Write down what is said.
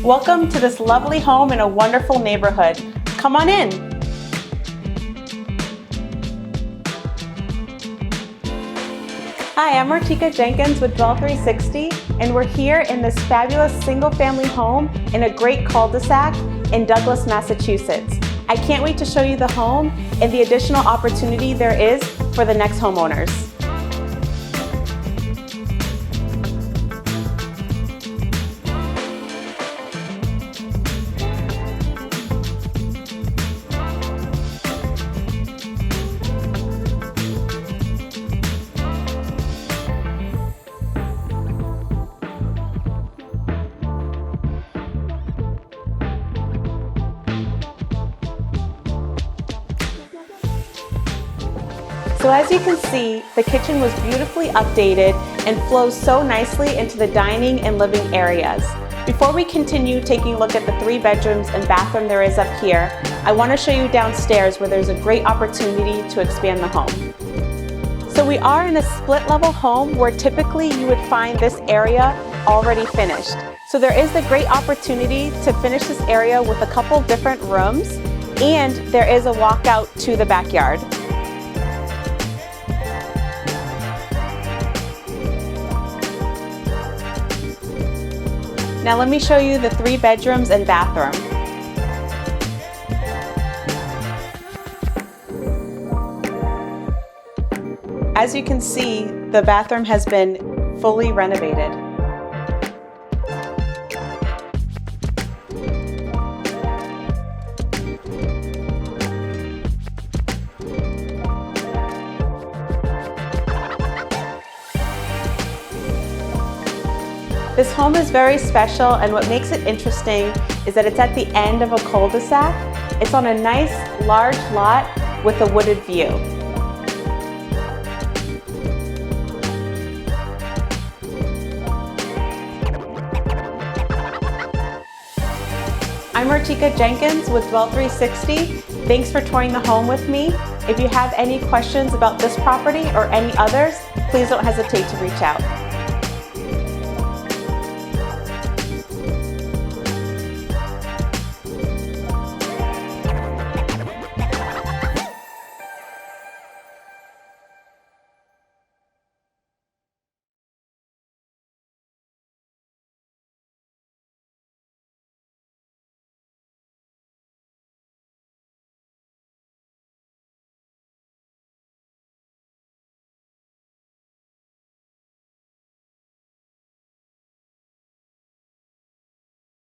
Welcome to this lovely home in a wonderful neighborhood. Come on in. Hi, I'm Martika Jenkins with Dwell360, and we're here in this fabulous single-family home in a great cul-de-sac in Douglas, Massachusetts. I can't wait to show you the home and the additional opportunity there is for the next homeowners. So as you can see, the kitchen was beautifully updated and flows so nicely into the dining and living areas. Before we continue taking a look at the 3 bedrooms and bathroom there is up here, I want to show you downstairs where there's a great opportunity to expand the home. So we are in a split level home where typically you would find this area already finished. So there is a great opportunity to finish this area with a couple different rooms, and there is a walkout to the backyard. Now let me show you the 3 bedrooms and bathroom. As you can see, the bathroom has been fully renovated. This home is very special, and what makes it interesting is that it's at the end of a cul-de-sac. It's on a nice large lot with a wooded view. I'm Martika Jenkins with Dwell360. Thanks for touring the home with me. If you have any questions about this property or any others, please don't hesitate to reach out.